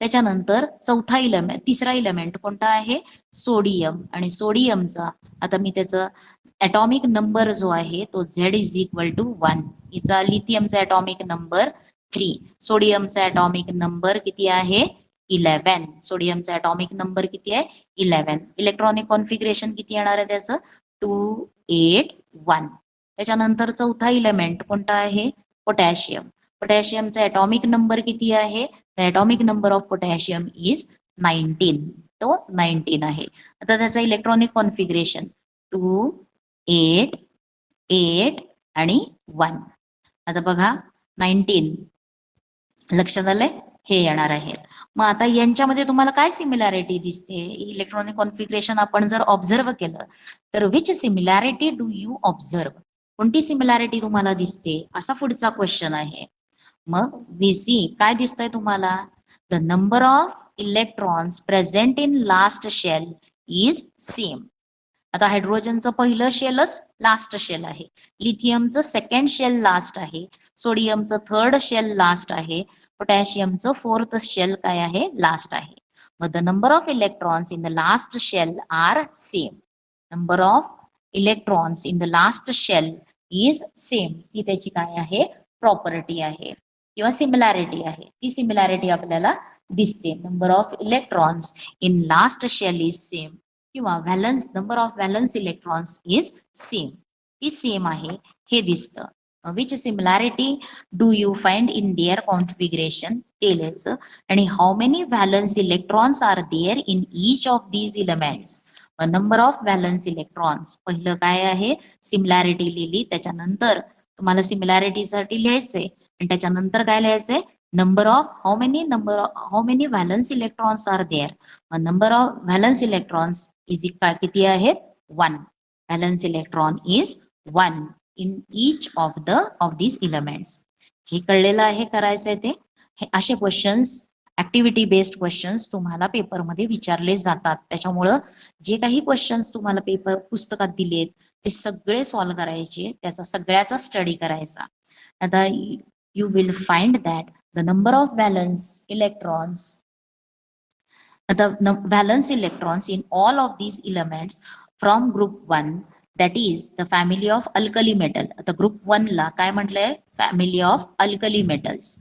त्याच्यानंतर तिसरा इलेमेंट कोणता आहे, सोडियम. आणि सोडियमचा आता मी त्याचं ॲटॉमिक नंबर जो आहे तो Z=1. हिचा लिथियमचा ॲटॉमिक नंबर 3, सोडियमचा ॲटॉमिक नंबर किती आहे, 11. सोडियमचा ॲटॉमिक नंबर किती आहे, 11. इलेक्ट्रॉनिक कॉन्फिगरेशन किती येणार आहे त्याचं, 2, 8, 1. त्याच्यानंतर चौथा इलेमेंट कोणता आहे? पोटॅशियम. पोटॅशियमचा ॲटॉमिक नंबर किती आहे? The atomic number of potassium is 19. तो 19 आहे. आता त्याचा इलेक्ट्रॉनिक कॉन्फिगरेशन 2, 8, 8 आणि 1. आता बघा 19 लक्षात आलंय, हे येणार आहेत. मग आता यांच्यामध्ये तुम्हाला काय सिमिलॅरिटी दिसते? इलेक्ट्रॉनिक कॉन्फिगरेशन आपण जर ऑब्झर्व केलं तर which similarity do you observe? कोणती सिमिलॅरिटी तुम्हाला दिसते असा पुढचा क्वेश्चन आहे. मग VC काय दिसतंय तुम्हाला? The number of electrons present in last shell is same. आता हायड्रोजनचं पहिलं शेलच लास्ट शेल आहे, लिथियमचं सेकंड शेल लास्ट आहे, सोडियमचं थर्ड शेल लास्ट आहे, पोटॅशियमचं फोर्थ शेल काय आहे? लास्ट आहे. मग the number of electrons in the last shell are same. Number of electrons in the last shell is same, ही त्याची काय आहे? प्रॉपर्टी आहे किंवा सिमिलॅरिटी आहे. ती सिमिलॅरिटी आपल्याला दिसते. Number of electrons in last shell is same किंवा valence number of valence electrons is same, ती सेम आहे हे दिसतं. Which similarity do you find in their configuration ते लिहायचं. आणि how many valence electrons are there in each of these elements. Number of valence electrons पहिलं काय आहे? सिमिलॅरिटी लिहिली, त्याच्यानंतर तुम्हाला सिमिलॅरिटीसाठी लिहायचंय आणि त्याच्यानंतर काय लिहायचंय? number of how many valence electrons are there. Number of valence electrons is किती आहेत? 1. valence electron is 1 in each of these elements. हे कळलेलं आहे, करायचंय ते. हे असे क्वेश्चन्स, ऍक्टिव्हिटी बेस्ड क्वेश्चन्स तुम्हाला पेपरमध्ये विचारले जातात. त्याच्यामुळं जे काही क्वेश्चन्स तुम्हाला पेपर पुस्तकात दिलेत ते सगळे सॉल्व्ह करायचे, त्याचा सगळ्याचा स्टडी करायचा. आता you will find that the number of valence electrons in all of these elements from group 1, that is the family of alkali metal. आता group 1 ला काय म्हटलंय? family of alkali metals,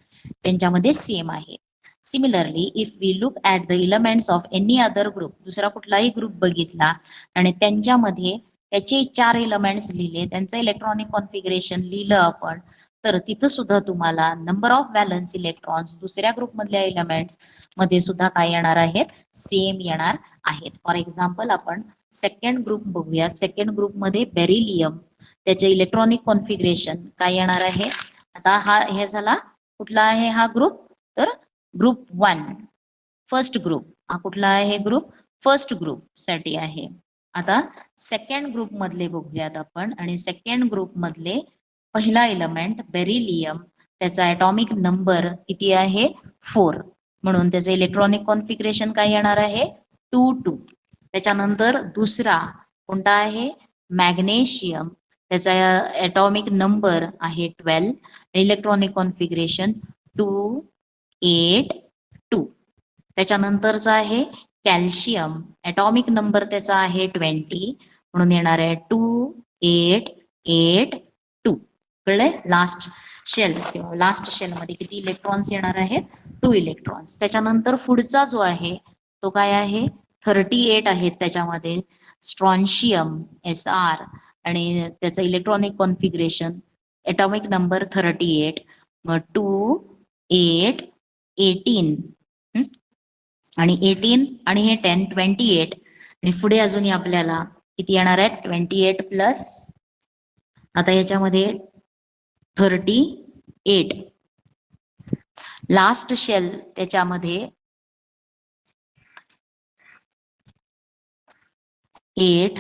त्यांच्यामध्ये सेम आहे. Similarly, if we look at the elements of any other group, दुसरा कुठलाही group बघितला आणि त्यांच्यामध्ये त्याचे 4 एलिमेंट्स लिहिले, त्यांचं इलेक्ट्रॉनिक कॉन्फिगरेशन लिहिलं आपण, तर तिथं सुद्धा तुम्हाला नंबर ऑफ व्हॅलन्स इलेक्ट्रॉन्स दुसऱ्या ग्रुप मधल्या एलिमेंट्स मध्ये सुद्धा काय येणार आहेत? सेम येणार आहेत. फॉर एक्झाम्पल आपण सेकंड ग्रुप बघूयात. सेकंड ग्रुप मध्ये बेरिलियम, त्याचे इलेक्ट्रॉनिक कॉन्फिगरेशन काय येणार आहे? आता हे झाला कुठला आहे हा ग्रुप? तर ग्रुप 1 फर्स्ट ग्रुप. हा कुठला आहे ग्रुप? फर्स्ट ग्रुप साठी आहे. आता सेकंड ग्रुप मधले बघूयात आपण. आणि सेकंड ग्रुप मधले पहिला एलिमेंट बेरिलियम, त्याचा ॲटॉमिक नंबर किती आहे? 4. म्हणून त्याचे इलेक्ट्रॉनिक कॉन्फिगरेशन काय येणार आहे? 2, 2. त्याच्यानंतर दुसरा कोणता आहे? मॅग्नेशियम, त्याचा ॲटॉमिक नंबर आहे 12, इलेक्ट्रॉनिक कॉन्फिगरेशन 2, 8, 2. त्याच्यानंतरचा आहे कॅल्शियम, ॲटॉमिक नंबर त्याचा आहे 20, म्हणून येणार आहे 2, 8, 8, 2. कळले? लास्ट शेल किंवा लास्ट शेल मध्ये किती इलेक्ट्रॉन्स येणार आहेत? 2 इलेक्ट्रॉन्स. त्याच्यानंतर पुढचा जो आहे तो काय आहे? 38 आहेत त्याच्यामध्ये. स्ट्रॉन्शियम SR आणि त्याचं इलेक्ट्रॉनिक कॉन्फिगरेशन ॲटॉमिक नंबर 38, मग 2, 8, 18 आणि 18 आणि हे 10, 28. आणि पुढे अजूनही आपल्याला किती येणार आहेत? 28 प्लस आता याच्यामध्ये 38. लास्ट शेल त्याच्यामध्ये 8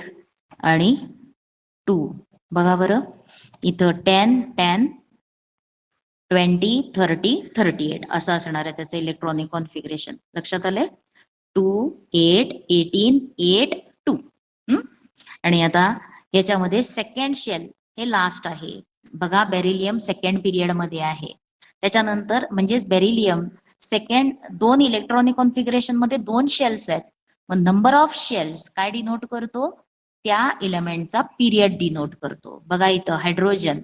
आणि 2. बघा बरं, इथं 10, 10, 20, 30, 38 असं असणार आहे त्याचं इलेक्ट्रॉनिक कॉन्फिगरेशन. लक्षात आलंय? 2, 8, 18, 8, 2. आणि आता याच्यामध्ये सेकंड शेल हे लास्ट आहे. बघा, बेरिलियम सेकंड पिरियड मध्ये आहे. त्याच्यानंतर म्हणजेच बेरिलियम सेकंड 2 इलेक्ट्रॉनिक कॉन्फिगरेशन मध्ये 2 शेल्स आहेत. मग नंबर ऑफ शेल्स काय डिनोट करतो? त्या एलिमेंटचा पिरियड डिनोट करतो. बघा इथं हायड्रोजन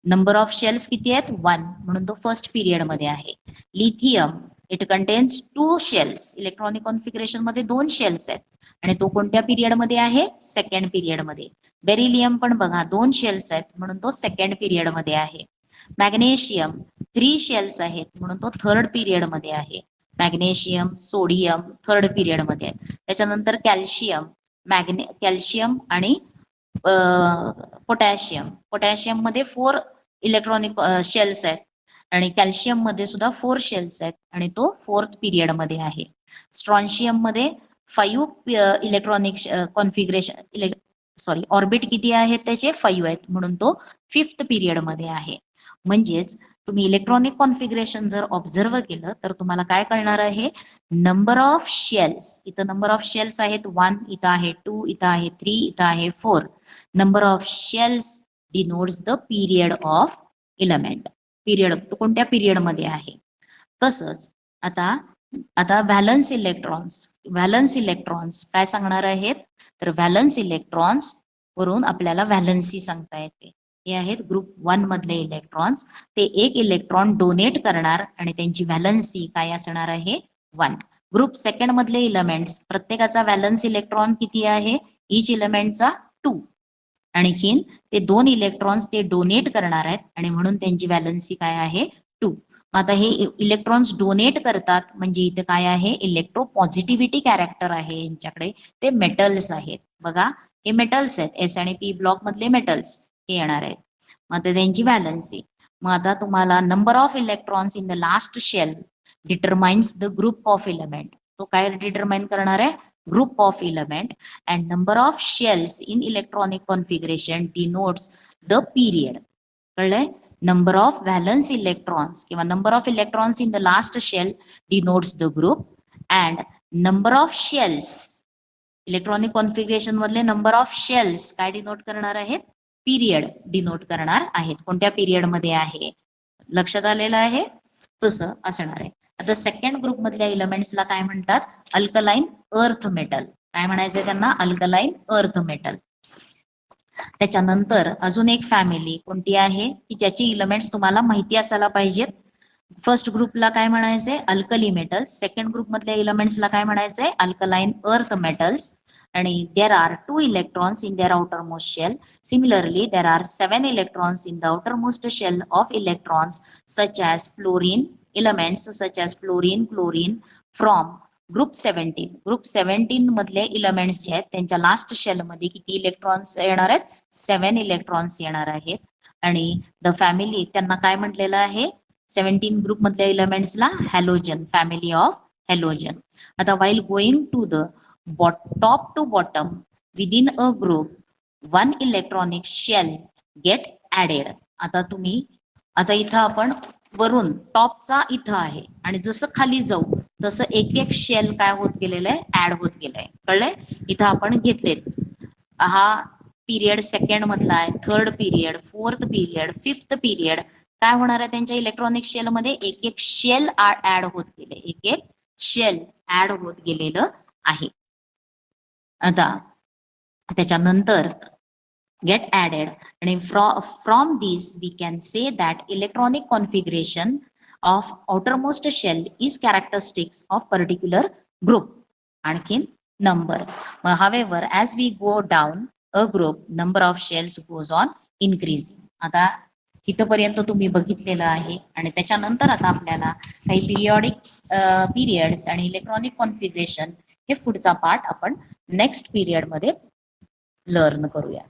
नंबर ऑफ शेल्स किती आहेत? 1, म्हणून तो फर्स्ट पिरियड मध्ये आहे. Lithium it contains 2 shells, electronic configuration मध्ये 2 शेल्स आहेत, आणि तो कोणत्या पिरियड मध्ये आहे? सेकंड पिरियड मध्ये. बेरिलियम पण बघा 2 शेल्स आहेत म्हणून तो सेकंड पिरियड मध्ये आहे. मॅग्नेशियम 3 शेल्स आहेत म्हणून तो थर्ड पिरियड मध्ये आहे. मॅग्नेशियम, सोडियम थर्ड पिरियड मध्ये आहेत. त्याच्यानंतर कॅल्शियम, कॅल्शियम आणि पोटॅशियम मध्ये 4 इलेक्ट्रॉनिक शेल्स आहेत आणि कॅल्शियम मध्ये सुद्धा 4 शेल्स आहेत आणि तो फोर्थ पिरियड मध्ये आहे. स्ट्रॉन्शियम मध्ये 5 इलेक्ट्रॉनिक कॉन्फिगरेशन ऑर्बिट किती आहेत त्याचे? 5 आहेत म्हणून तो फिफ्थ पिरियड मध्ये आहे. म्हणजेच तुम्ही इलेक्ट्रॉनिक कॉन्फिगरेशन जर ऑब्झर्व केलं तर तुम्हाला काय कळणार आहे? नंबर ऑफ शेल्स, इथं नंबर ऑफ शेल्स आहेत 1, इथं आहे 2, इथं आहे 3, इथं आहे 4. Number of shells denotes the period of element. Period कोणत्या पिरियड मध्ये आहे. तसंच आता व्हॅलन्स इलेक्ट्रॉन्स काय सांगणार आहेत? तर व्हॅलन्स इलेक्ट्रॉन्स वरून आपल्याला व्हॅलन्सी सांगता येते. हे आहेत ग्रुप 1 मधले इलेक्ट्रॉन्स. ते एक इलेक्ट्रॉन डोनेट करणार आणि त्यांची व्हॅलन्सी काय असणार आहे? 1. ग्रुप सेकंड मधले इलेमेंट्स प्रत्येकाचा व्हॅलन्स इलेक्ट्रॉन किती आहे? इच इलेमेंटचा 2. आणखीन ते 2 इलेक्ट्रॉन्स ते डोनेट करणार आहेत आणि म्हणून त्यांची व्हॅलन्सी काय आहे? 2. आता हे इलेक्ट्रॉन्स डोनेट करतात म्हणजे इथे काय आहे? इलेक्ट्रोपॉझिटिव्हिटी कॅरेक्टर आहे यांच्याकडे. ते मेटल्स आहेत. बघा हे मेटल्स आहेत. एस आणि पी ब्लॉक मधले मेटल्स हे येणार आहेत. मग आता त्यांची व्हॅलन्सी. मग आता तुम्हाला number of electrons in the last shell determines the group of element. तो काय डिटरमाइन करणार आहे? Group of element. And number of shells in electronic configuration denotes the period. कळलंय? नंबर ऑफ व्हॅलन्स इलेक्ट्रॉन्स किंवा number of electrons in the last shell denotes the group and number of shells electronic configuration मधले number of shells काय denote करणार आहेत? Period denote करणार आहेत. कोणत्या period मध्ये आहे? लक्षात आलेलं आहे? तसं असणार आहे. आता सेकंड ग्रुप मधल्या इलेमेंट्सला काय म्हणतात? Alkaline earth metal. काय म्हणायचंय त्यांना? Alkaline earth metal. त्याच्यानंतर अजून एक फॅमिली कोणती आहे की ज्याची इलेमेंट्स तुम्हाला माहिती असायला पाहिजेत. फर्स्ट ग्रुपला काय म्हणायचंय? Alkali metals. सेकंड ग्रुप मधल्या इलेमेंट्सला काय म्हणायचंय? Alkaline earth metals. आणि there are 2 electrons in their outermost shell. Similarly, there are 7 electrons in the outermost shell of electrons such as fluorine elements such as fluorine, chlorine from group 17. Group 17 मधले elements जे आहेत त्यांच्या last shell मध्ये किती electrons येणार आहेत? 7 electrons येणार आहेत. आणि द फॅमिली त्यांना काय म्हटलेलं आहे? 17 ग्रुप मधल्या इलेमेंट्सला हॅलोजन, फॅमिली ऑफ हॅलोजन. आता while going to the top to bottom within a group 1 electronic shell get added. आता इथं आपण वरून टॉपचा इथं आहे आणि जसं खाली जाऊ तसं एक एक शेल काय होत गेलेलं आहे? ऍड होत गेलंय. कळलंय? इथं आपण घेतलेत. हा पिरियड सेकंड मधला आहे, third period, fourth period, fifth period. काय होणार आहे? त्यांच्या इलेक्ट्रॉनिक शेल मध्ये एक एक शेल ऍड होत गेले, एक एक शेल ऍड होत गेलेलं आहे. आता त्याच्यानंतर get added आणि from this we can say that electronic configuration of outermost shell is characteristics of particular group. आणखीन number. However, as we go down a group, number of shells goes on increasing. आता इथपर्यंत तुम्ही बघितलेलं आहे आणि त्याच्यानंतर आता आपल्याला काही पिरियड्स आणि इलेक्ट्रॉनिक कॉन्फिगरेशन हे पुढचा पार्ट आपण नेक्स्ट पिरियड मध्ये लर्न करूया.